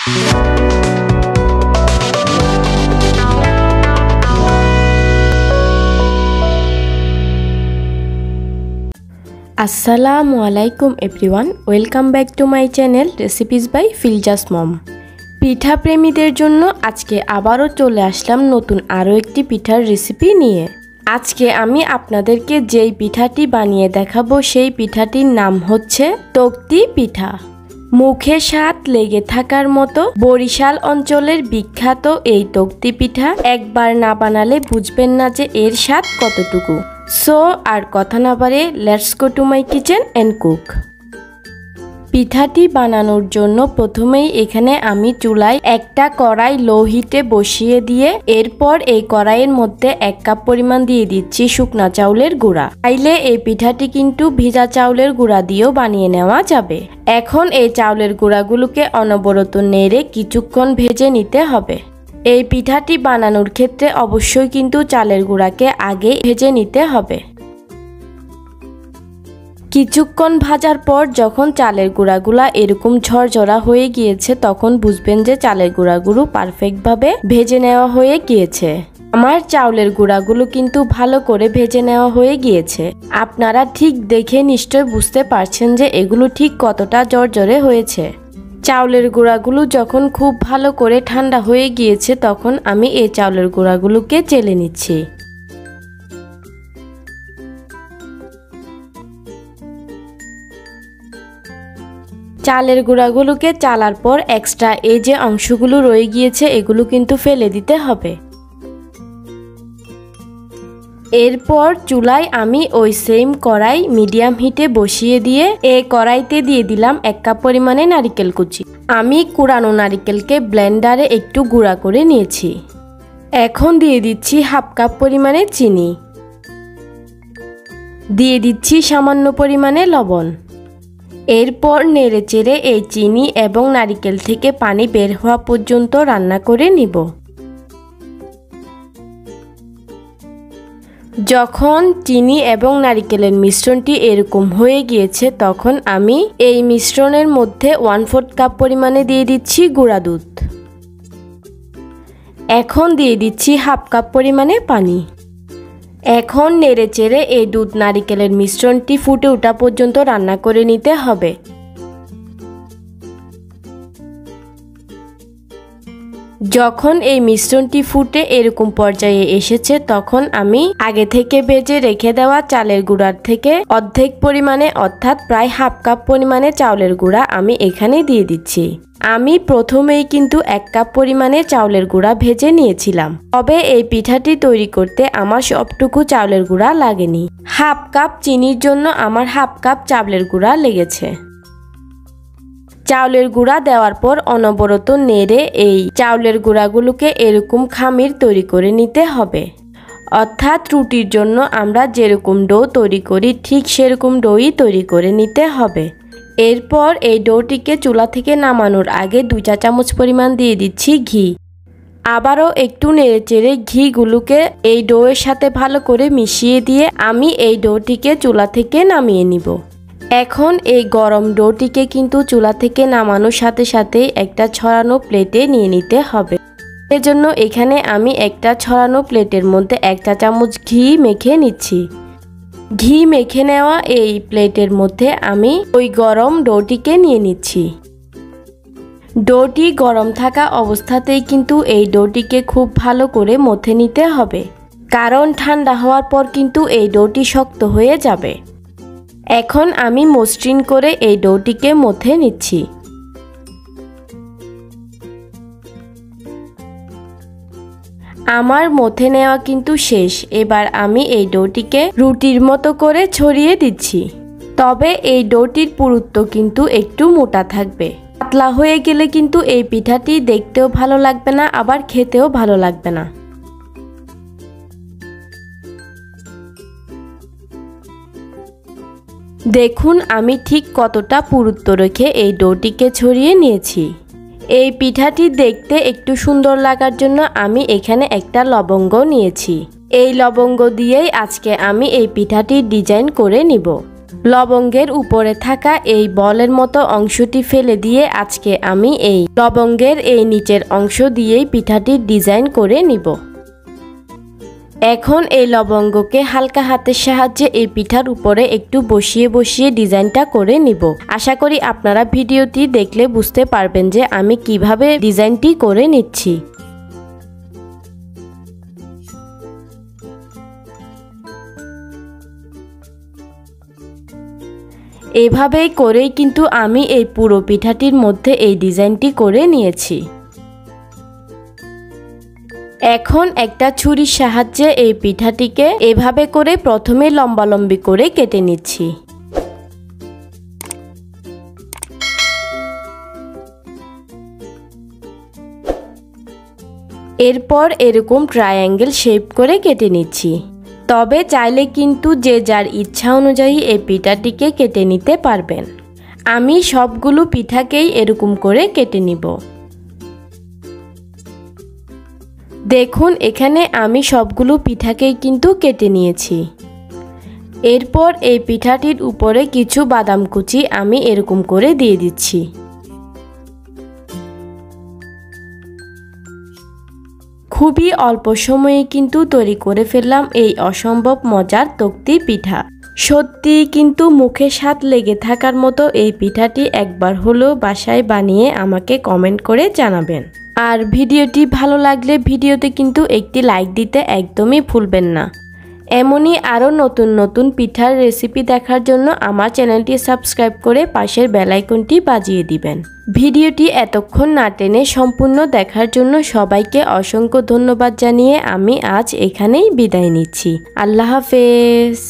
আসসালামু আলাইকুম everyone, welcome back to my channel recipes by Filza's mom. পিঠা প্রেমীদের জন্য আজকে আবারও চলে আসলাম নতুন আরও একটি পিঠার রেসিপি নিয়ে। আজকে আমি আপনাদেরকে যেই পিঠাটি বানিয়ে দেখাবো সেই পিঠাটির নাম হচ্ছে তক্তি পিঠা। মুখে স্বাদ লেগে থাকার মতো বরিশাল অঞ্চলের বিখ্যাত এই তক্তি পিঠা একবার না বানালে বুঝবেন না যে এর স্বাদ কতটুকু। সো আর কথা না বাড়ে let's go to my kitchen and cook. পিঠাটি বানানোর জন্য প্রথমেই এখানে আমি চুলায় একটা কড়াই লো হিটে বসিয়ে দিয়ে এরপর এই কড়াইয়ের মধ্যে 1 কাপ পরিমাণ দিয়ে দিচ্ছি শুকনা চাউলের গুঁড়া। চাইলে এই পিঠাটি কিন্তু ভিজা চাউলের গুঁড়া দিয়েও বানিয়ে নেওয়া যাবে। এখন এই চাউলের গুঁড়াগুলোকে অনবরত নেড়ে কিছুক্ষণ ভেজে নিতে হবে। এই পিঠাটি বানানোর ক্ষেত্রে অবশ্যই কিন্তু চালের গুঁড়াকে আগে ভেজে নিতে হবে। কিছুক্ষণ ভাজার পর যখন চালের গুঁড়াগুলা এরকম ঝরঝরা হয়ে গিয়েছে তখন বুঝবেন যে চালের গুঁড়াগুলো পারফেক্টভাবে ভেজে নেওয়া হয়ে গিয়েছে। আমার চাউলের গুঁড়াগুলো কিন্তু ভালো করে ভেজে নেওয়া হয়ে গিয়েছে। আপনারা ঠিক দেখে নিশ্চয় বুঝতে পারছেন যে এগুলো ঠিক কতটা ঝরঝরে হয়েছে। চাউলের গুঁড়াগুলো যখন খুব ভালো করে ঠান্ডা হয়ে গিয়েছে তখন আমি এই চাউলের গুঁড়াগুলোকে চেলে নিচ্ছি। চালের গুঁড়াগুলোকে চালার পর এক্সট্রা এই যে অংশগুলো রয়ে গিয়েছে এগুলো কিন্তু ফেলে দিতে হবে। এরপর চুলায় আমি ওই সেম কড়াই মিডিয়াম হিটে বসিয়ে দিয়ে এই কড়াইতে দিয়ে দিলাম 1 কাপ পরিমাণে নারিকেল কুচি। আমি কুড়ানো নারিকেলকে ব্লেন্ডারে একটু গুঁড়া করে নিয়েছি। এখন দিয়ে দিচ্ছি 1/2 কাপ পরিমাণে চিনি, দিয়ে দিচ্ছি সামান্য পরিমাণে লবণ। এরপর নেড়ে চেড়ে এই চিনি এবং নারিকেল থেকে পানি বের হওয়া পর্যন্ত রান্না করে নিব। যখন চিনি এবং নারিকেলের মিশ্রণটি এরকম হয়ে গিয়েছে তখন আমি এই মিশ্রণের মধ্যে 1/4 কাপ পরিমাণে দিয়ে দিচ্ছি গুঁড়া দুধ। এখন দিয়ে দিচ্ছি 1/2 কাপ পরিমাণে পানি। এখন নেড়ে চেড়ে এই দুধ নারিকেলের মিশ্রণটি ফুটে ওঠা পর্যন্ত রান্না করে নিতে হবে। যখন এই মিশ্রণটি ফুটে এরকম পর্যায়ে এসেছে তখন আমি আগে থেকে ভেজে রেখে দেওয়া চালের গুঁড়ার থেকে অর্ধেক পরিমাণে অর্থাৎ প্রায় 1/2 কাপ পরিমাণে চাউলের গুঁড়া আমি এখানে দিয়ে দিচ্ছি। আমি প্রথমেই কিন্তু 1 কাপ পরিমাণে চাউলের গুঁড়া ভেজে নিয়েছিলাম, তবে এই পিঠাটি তৈরি করতে আমার সবটুকু চাউলের গুঁড়া লাগেনি। 1/2 কাপ চিনির জন্য আমার 1/2 কাপ চাউলের গুঁড়া লেগেছে। চাউলের গুঁড়া দেওয়ার পর অনবরত নেড়ে এই চাউলের গুঁড়াগুলোকে এরকম খামির তৈরি করে নিতে হবে। অর্থাৎ রুটির জন্য আমরা যেরকম ডো তৈরি করি ঠিক সেরকম ডোই তৈরি করে নিতে হবে। এরপর এই ডোটিকে চুলা থেকে নামানোর আগে 2 চা চামচ পরিমাণ দিয়ে দিচ্ছি ঘি। আবারও একটু নেড়ে চেড়ে ঘিগুলোকে এই ডোয়ের সাথে ভালো করে মিশিয়ে দিয়ে আমি এই ডোটিকে চুলা থেকে নামিয়ে নিব। এখন এই গরম ডোটিকে কিন্তু চুলা থেকে নামানোর সাথে সাথে একটা ছড়ানো প্লেটে নিয়ে নিতে হবে। এজন্য এখানে আমি একটা ছড়ানো প্লেটের মধ্যে 1 চা চামচ ঘি মেখে নিচ্ছি। ঘি মেখে নেওয়া এই প্লেটের মধ্যে আমি ওই গরম ডোটিকে নিয়ে নিচ্ছি। ডোটি গরম থাকা অবস্থাতেই কিন্তু এই ডোটিকে খুব ভালো করে মথে নিতে হবে, কারণ ঠান্ডা হওয়ার পর কিন্তু এই ডোটি শক্ত হয়ে যাবে। এখন আমি মসৃণ করে এই ডোটিকে মথে নিচ্ছি। আমার মথে নেওয়া কিন্তু শেষ। এবার আমি এই ডোটিকে রুটির মতো করে ছড়িয়ে দিচ্ছি। তবে এই ডোটির পুরুত্ব কিন্তু একটু মোটা থাকবে। পাতলা হয়ে গেলে কিন্তু এই পিঠাটি দেখতেও ভালো লাগবে না, আবার খেতেও ভালো লাগবে না। দেখুন আমি ঠিক কতটা পুরুত্ব রেখে এই ডোটিকে ছড়িয়ে নিয়েছি। এই পিঠাটি দেখতে একটু সুন্দর লাগার জন্য আমি এখানে একটা লবঙ্গ নিয়েছি। এই লবঙ্গ দিয়েই আজকে আমি এই পিঠাটির ডিজাইন করে নিব। লবঙ্গের উপরে থাকা এই বলের মতো অংশটি ফেলে দিয়ে আজকে আমি এই লবঙ্গের এই নিচের অংশ দিয়েই পিঠাটির ডিজাইন করে নিব। এখন এই লবঙ্গকে হালকা হাতের সাহায্যে এই পিঠার উপরে একটু বসিয়ে বসিয়ে ডিজাইনটা করে নিব। আশা করি আপনারা ভিডিওটি দেখলে বুঝতে পারবেন যে আমি কিভাবে ডিজাইনটি করে নিচ্ছি। এভাবেই করেই কিন্তু আমি এই পুরো পিঠাটির মধ্যে এই ডিজাইনটি করে নিয়েছি। এখন একটা ছুরির সাহায্যে এই পিঠাটিকে এভাবে করে প্রথমে লম্বালম্বি করে কেটে নিচ্ছি। এরপর এরকম ট্রায়াঙ্গেল শেপ করে কেটে নিচ্ছি। তবে চাইলে কিন্তু যে যার ইচ্ছা অনুযায়ী এই পিঠাটিকে কেটে নিতে পারবেন। আমি সবগুলো পিঠাকেই এরকম করে কেটে নিব। দেখুন এখানে আমি সবগুলো পিঠাকেই কিন্তু কেটে নিয়েছি। এরপর এই পিঠাটির উপরে কিছু বাদাম কুচি আমি এরকম করে দিয়ে দিচ্ছি। খুবই অল্প সময়ে কিন্তু তৈরি করে ফেললাম এই অসম্ভব মজার তক্তি পিঠা। সত্যি কিন্তু মুখে স্বাদ লেগে থাকার মতো এই পিঠাটি একবার হলেও বাসায় বানিয়ে আমাকে কমেন্ট করে জানাবেন। আর ভিডিওটি ভালো লাগলে ভিডিওতে কিন্তু একটি লাইক দিতে একদমই ভুলবেন না। এমনই আরও নতুন নতুন পিঠার রেসিপি দেখার জন্য আমার চ্যানেলটি সাবস্ক্রাইব করে পাশের বেল আইকনটি বাজিয়ে দিবেন। ভিডিওটি এতক্ষণ না টেনে সম্পূর্ণ দেখার জন্য সবাইকে অসংখ্য ধন্যবাদ জানিয়ে আমি আজ এখানেই বিদায় নিচ্ছি। আল্লাহ হাফেজ।